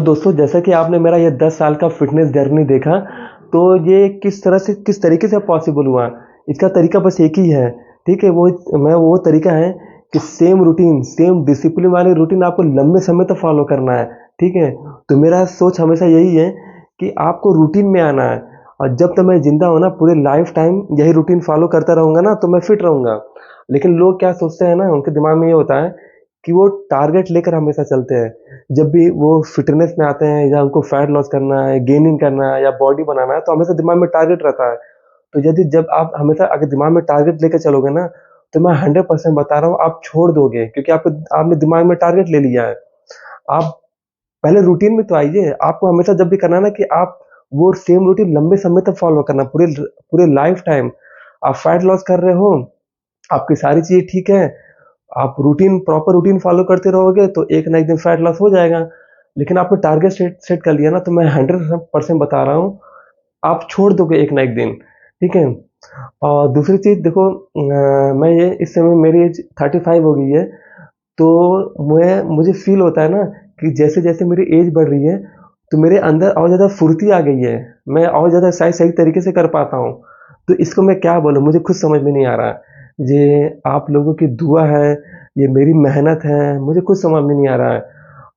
तो दोस्तों, जैसा कि आपने मेरा ये 10 साल का फ़िटनेस जर्नी देखा, तो ये किस तरीके से पॉसिबल हुआ, इसका तरीका बस एक ही है, ठीक है? वो तरीका है कि सेम रूटीन, सेम डिसिप्लिन वाली रूटीन आपको लंबे समय तक फ़ॉलो करना है, ठीक है? तो मेरा सोच हमेशा यही है कि आपको रूटीन में आना है, और जब तक मैं ज़िंदा हूँ ना, पूरे लाइफ़ टाइम यही रूटीन फ़ॉलो करता रहूँगा ना, तो मैं फिट रहूँगा। लेकिन लोग क्या सोचते हैं ना, उनके दिमाग में ये होता है कि वो टारगेट लेकर हमेशा चलते हैं। जब भी वो फ़िटनेस में आते हैं या उनको फैट लॉस करना है, गेनिंग करना है या बॉडी बनाना है, तो हमेशा दिमाग में टारगेट रहता है। तो जब आप हमेशा अगर दिमाग में टारगेट लेके चलोगे ना, तो मैं 100% बता रहा हूँ, आप छोड़ दोगे, क्योंकि आपने दिमाग में टारगेट ले लिया है। आप पहले रूटीन में तो आइए। आपको हमेशा जब भी करना है ना, कि आप वो सेम रूटीन लंबे समय तक फ़ॉलो करना, पूरे लाइफ़ टाइम। आप फैट लॉस कर रहे हो, आपकी सारी चीज़ें ठीक है, आप प्रॉपर रूटीन फ़ॉलो करते रहोगे, तो एक ना एक दिन फैट लॉस हो जाएगा। लेकिन आपने टारगेट सेट सेट कर लिया ना, तो मैं 100% बता रहा हूँ, आप छोड़ दोगे एक ना एक दिन, ठीक है? और दूसरी चीज़ देखो, मैं ये इस समय मेरी एज 35 हो गई है, तो मुझे फ़ील होता है ना कि जैसे-जैसे मेरी एज बढ़ रही है, तो मेरे अंदर और ज़्यादा फुर्ती आ गई है। मैं और ज़्यादा एक्सरसाइज़ सही तरीके से कर पाता हूँ। तो इसको मैं क्या बोलूँ, मुझे खुद समझ में नहीं आ रहा। ये आप लोगों की दुआ है, ये मेरी मेहनत है, मुझे कुछ समझ में नहीं आ रहा है।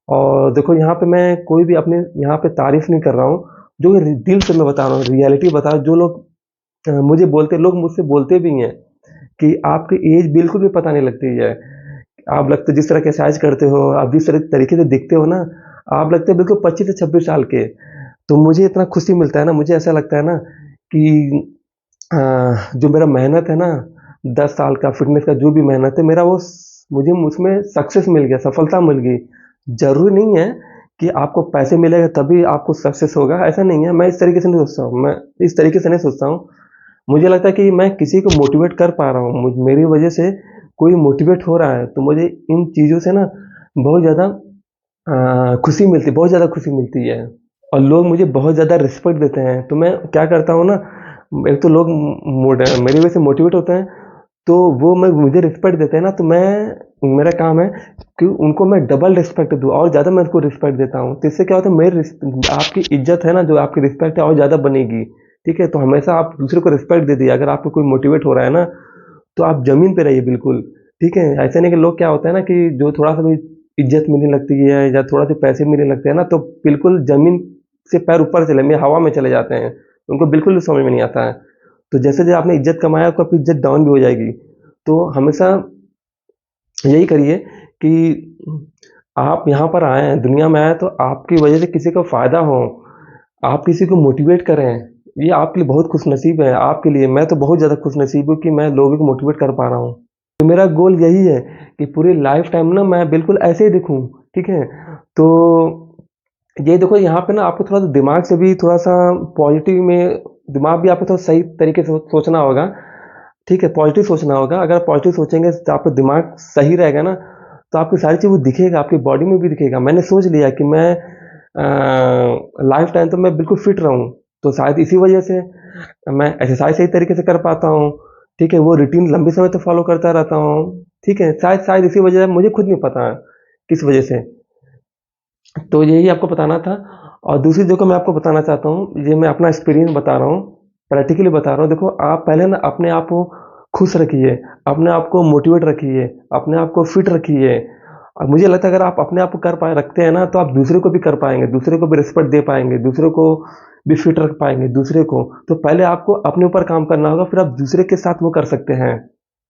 और देखो, यहाँ पे मैं कोई भी अपने यहाँ पे तारीफ़ नहीं कर रहा हूँ, जो दिल से मैं बता रहा हूँ, रियलिटी बता रहा हूँ। जो लोग लोग मुझसे बोलते भी हैं कि आपकी एज बिल्कुल भी पता नहीं लगती है। आप लगते जिस तरह के एक्सरसाइज करते हो, आप जिस तरह तरीके से दिखते हो ना, आप लगते हो बिल्कुल 25 से 26 साल के। तो मुझे इतना खुशी मिलता है ना, मुझे ऐसा लगता है ना कि जो मेरा मेहनत है ना, 10 साल का फ़िटनेस का जो भी मेहनत है, मेरा वो स मुझे उसमें सक्सेस मिल गया, सफलता मिल गई। ज़रूरी नहीं है कि आपको पैसे मिलेगा तभी आपको सक्सेस होगा, ऐसा नहीं है। मैं इस तरीके से नहीं सोचता हूँ, मैं इस तरीके से नहीं सोचता हूँ। मुझे लगता है कि मैं किसी को मोटिवेट कर पा रहा हूँ, मेरी वजह से कोई मोटिवेट हो रहा है, तो मुझे इन चीज़ों से ना बहुत ज़्यादा बहुत ज़्यादा खुशी मिलती है। और लोग मुझे बहुत ज़्यादा रिस्पेक्ट देते हैं, तो मैं क्या करता हूँ ना, एक तो लोग मेरी वजह से मोटिवेट होते हैं, तो वो मुझे रिस्पेक्ट देते हैं ना, तो मेरा काम है कि उनको मैं डबल रिस्पेक्ट दूँ, और ज़्यादा मैं उनको रिस्पेक्ट देता हूँ। तो इससे क्या होता है, आपकी इज़्ज़त है ना, जो आपकी रिस्पेक्ट है और ज़्यादा बनेगी, ठीक है? तो हमेशा आप दूसरे को रिस्पेक्ट दे दिए। अगर आपको कोई मोटिवेट हो रहा है ना, तो आप ज़मीन पे रहिए बिल्कुल, ठीक है? ऐसा नहीं कि लोग क्या होता है ना, कि जो थोड़ा-सा भी इज़्ज़त मिलने लगती है या थोड़ा-से पैसे मिलने लगते हैं ना, तो बिल्कुल ज़मीन से पैर ऊपर हवा में चले जाते हैं। उनको बिल्कुल भी समझ में नहीं आता है। तो जैसे-जैसे आपने इज़्ज़त कमाया, आपको आपकी इज़्ज़त डाउन भी हो जाएगी। तो हमेशा यही करिए कि आप यहाँ पर आए हैं, दुनिया में आए हैं, तो आपकी वजह से किसी को फ़ायदा हो, आप किसी को मोटिवेट करें, ये आपके लिए बहुत खुशनसीब है, आपके लिए। मैं तो बहुत ज़्यादा खुशनसीब हूँ कि मैं लोगों को मोटिवेट कर पा रहा हूँ। तो मेरा गोल यही है कि पूरी लाइफ़ टाइम ना मैं बिल्कुल ऐसे ही दिखूँ, ठीक है? तो ये देखो, यहाँ पे ना आपको थोड़ा-सा दिमाग से भी थोड़ा-सा पॉज़िटिव में दिमाग भी आपको थोड़ा सही तरीके से सोचना होगा, ठीक है? पॉज़िटिव सोचना होगा। अगर आप पॉज़िटिव सोचेंगे, तो आपका दिमाग सही रहेगा ना, तो आपकी सारी चीज़ वो दिखेगा, आपकी बॉडी में भी दिखेगा। मैंने सोच लिया कि मैं लाइफ़ टाइम तो मैं बिल्कुल फिट रहूँ, तो शायद इसी वजह से मैं एक्सरसाइज़ सही तरीके से कर पाता हूँ, ठीक है? वो रूटीन लंबे समय तक फ़ॉलो करता रहता हूँ, ठीक है? शायद शायद इसी वजह से, मुझे खुद नहीं पता किस वजह से। तो यही आपको बताना था। और दूसरी जगह मैं आपको बताना चाहता हूँ, ये मैं अपना एक्सपीरियंस बता रहा हूँ, प्रैक्टिकली बता रहा हूँ। देखो, आप पहले ना अपने आप को खुश रखिए, अपने आप को मोटिवेट रखिए, अपने आप को फिट रखिए। और मुझे लगता है, अगर आप अपने आप को रखते हैं ना, तो आप दूसरे को भी कर पाएँगे, दूसरे को भी रिस्पेक्ट दे पाएँगे, दूसरे को भी फिट रख पाएँगे दूसरे को। तो पहले आपको अपने ऊपर काम करना होगा, फिर आप दूसरे के साथ वो कर सकते हैं।